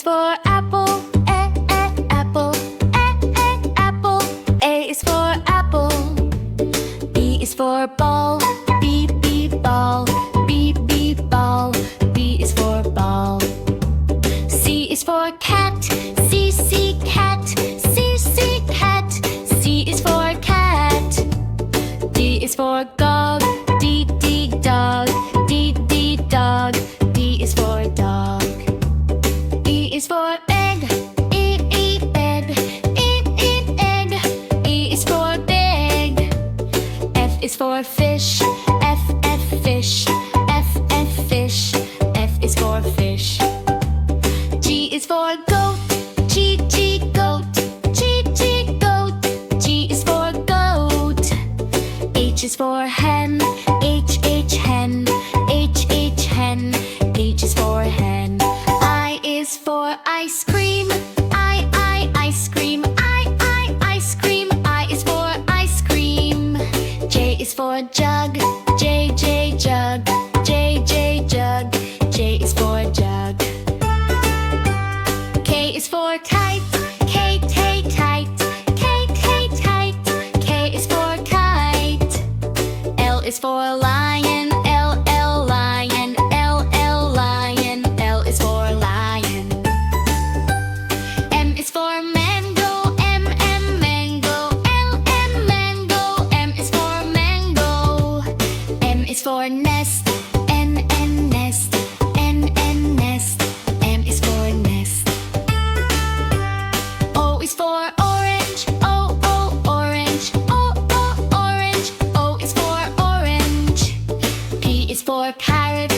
is for apple, apple, apple. A is for apple. B is for ball, ball, ball. B is for ball. C is for cat, cat, cat. C is for cat. D is for dog, dog, dog. D is for dog. E is for egg, egg. E is for big. F is for fish, fish. F fish. F is for fish. G is for goat, goat. Goat. G is for goat. H is for hen, hen. H hen. H is for hen. I is for ice cream, ice cream. Ice cream. I is for ice cream. J is for jug, J jug. J jug. J is for jug. K is for kite, kite. K is for kite. L is for lion, lion. Lion. L is for lion. M is for mango, mango. L mango. M is for mango. N is for nest, nest. N nest. M is for nest. O is for orange, orange. Orange. O is for orange. P is for parrot,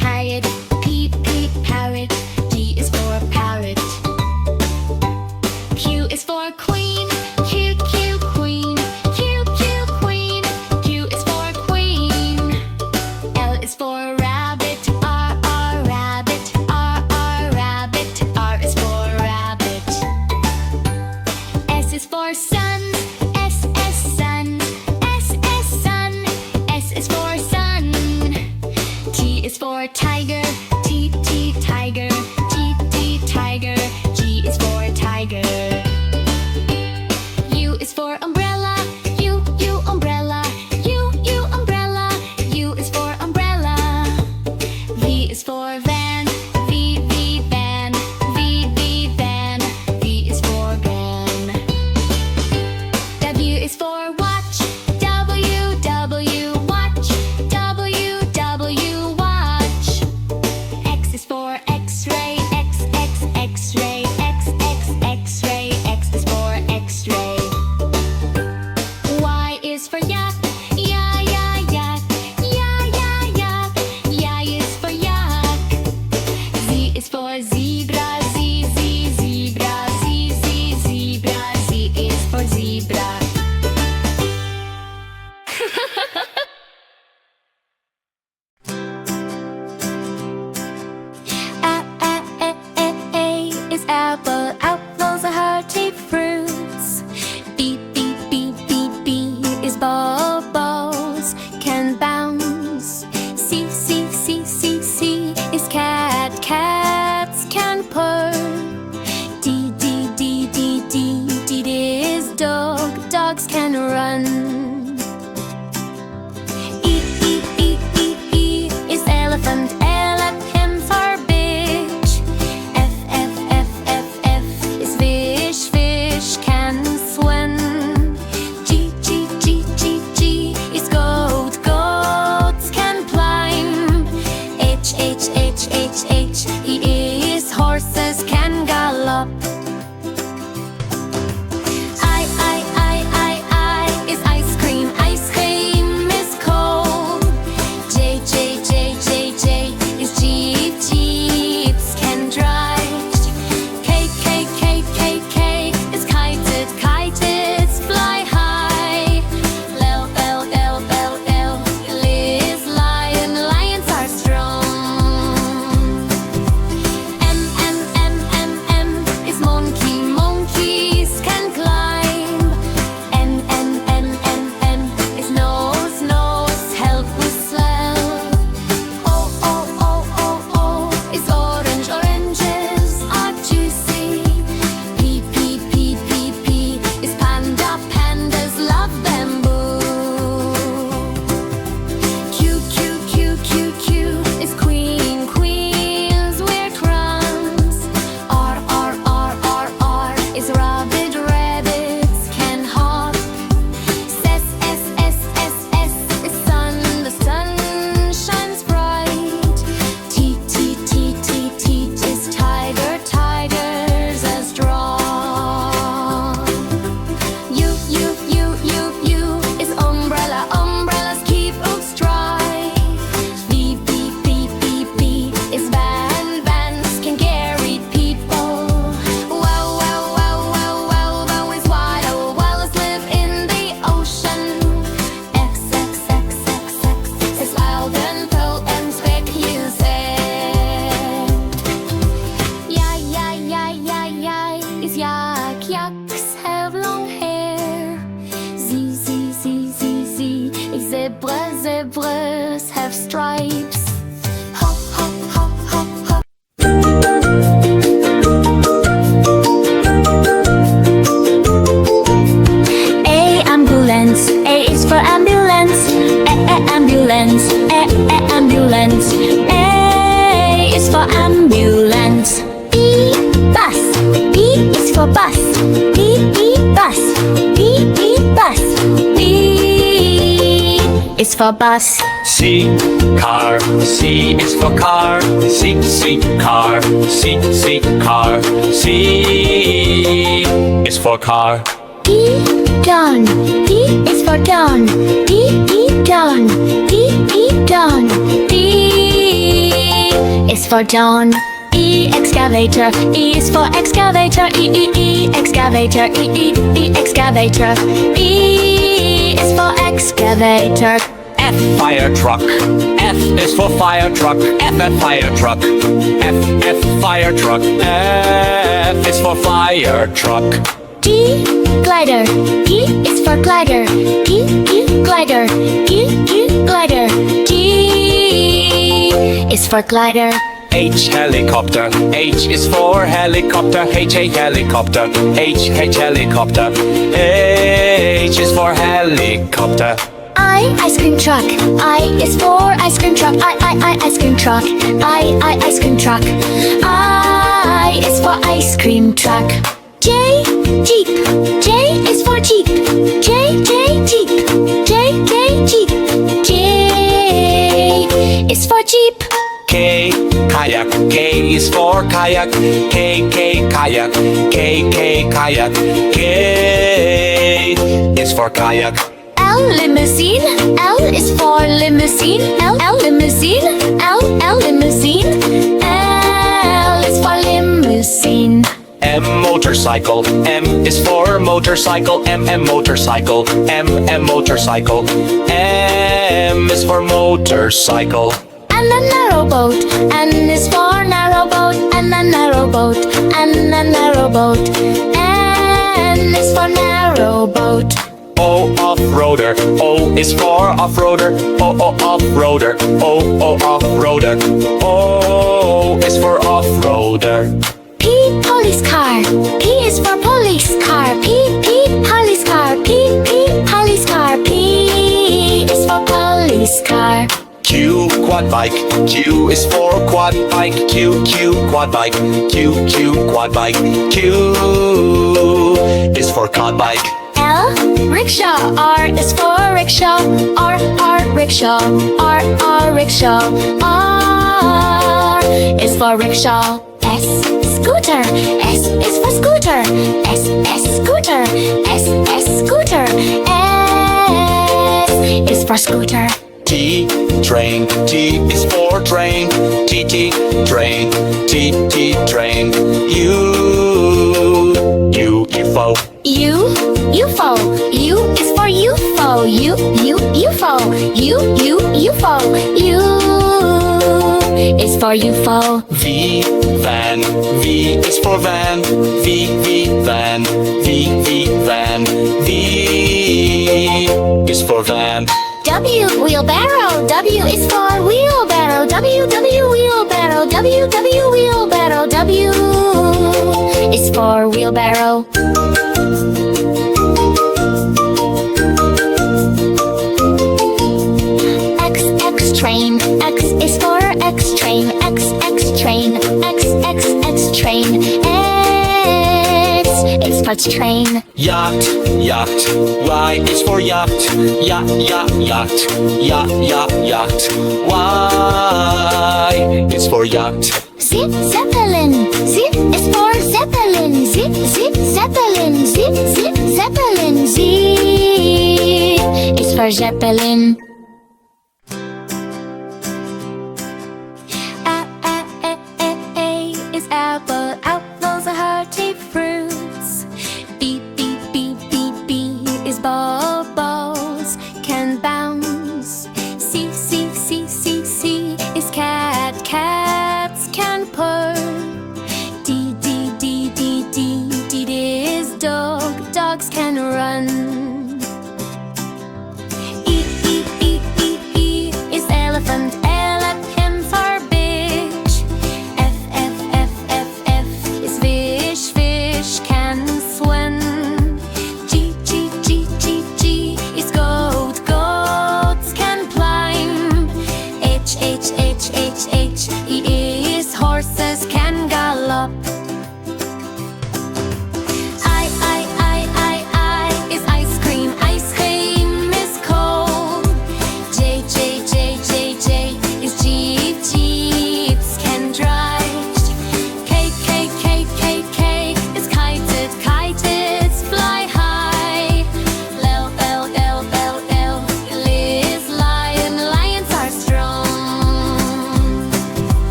parrot. P parrot. D is for parrot. Q is for queen, Q queen. Q queen. Q is for queen. L is for rabbit, R rabbit. R rabbit. R is for rabbit. S is for sun, S sun. S sun. S is for sun. T is for tiger, T tiger. T tiger. G is for tiger. U is for umbrella, U umbrella. U umbrella. U is for umbrella. V is for van, V van. V van. V is for van. W is for watch, W watch. W watch. X is for X-ray, X-ray. X-ray. X is for X-ray. Y is for yak, yak. Y is for yak. Z is for zebra, zebra. Z is for zebra. A is apple. Apples are hearty fruits. B is ball. Balls can bounce. C is cat. Cats can purr. D is dog. Dogs can run. E is elephant. Elephants are big. F is fish. Fish can swim. G is goat. Goats can climb. H is horses can gallop. I is ice for bus. C, car. C is for car. C, car. C, car. C is for car. D, dawn. D is for dawn. D, dawn. D, dawn. D is for dawn. E, excavator. E is for excavator. E, excavator. E, excavator. E is for excavator. F, fire truck. F is for fire truck. F, fire truck. F, fire truck. F is for fire truck. G, glider. G is for glider. G, glider. G, glider. G is for glider. H, helicopter. H is for helicopter. H, helicopter. H, helicopter. H is for helicopter. I, ice cream truck. I is for ice cream truck. I, ice cream truck. I, ice cream truck. I is for ice cream truck. J, jeep. J is for jeep. J, jeep. J, jeep. J is for jeep. K, kayak. K is for kayak. K, kayak. K, kayak. K is for kayak. L, limousine. L is for limousine. L, limousine. L, limousine. L is for limousine. M, motorcycle. M is for motorcycle. M, motorcycle. M, motorcycle. M is for motorcycle. And a narrow boat. N is for narrow boat. And a narrow boat. And a narrow boat. N is for narrow boat. O, off-roader. O is for off-roader. O, off-roader. O, off-roader. O is for off-roader. P, police car. P is for police car. P, police car. P, police car. P is for police car. Q, quad bike. Q is for quad bike. Q, quad bike. Q, quad bike. Q is for quad bike. L, rickshaw. R is for rickshaw. R, rickshaw. R, rickshaw. R is for rickshaw. S, scooter. S is for scooter. S, scooter. S, scooter. S is for scooter. T, train. T is for train. T, train. T, train. U, UFO. U, UFO. U is for UFO. U, UFO. U, UFO. U is for UFO. V, van. V is for van. V, van. V, van. V is for van. W, wheelbarrow. W is for wheelbarrow. W, wheelbarrow. W, wheelbarrow. W is for wheelbarrow. X, train. X is for X train. X, train. X, train. X is for train. Yacht. Y is for yacht. Yacht. Y is for yacht. Z, zeppelin. Z is for zeppelin. Z, zeppelin. Z, zeppelin. Z is for zeppelin. A is apple. Apples are hearty fruits. B is ball. Balls can bounce. C is cat. Cats can purr. D is dog. Dogs can run. E is elephant.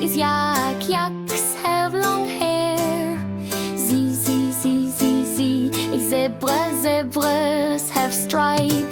is yak. Yaks have long hair. Z, z, z, z, z. Zebras have stripes.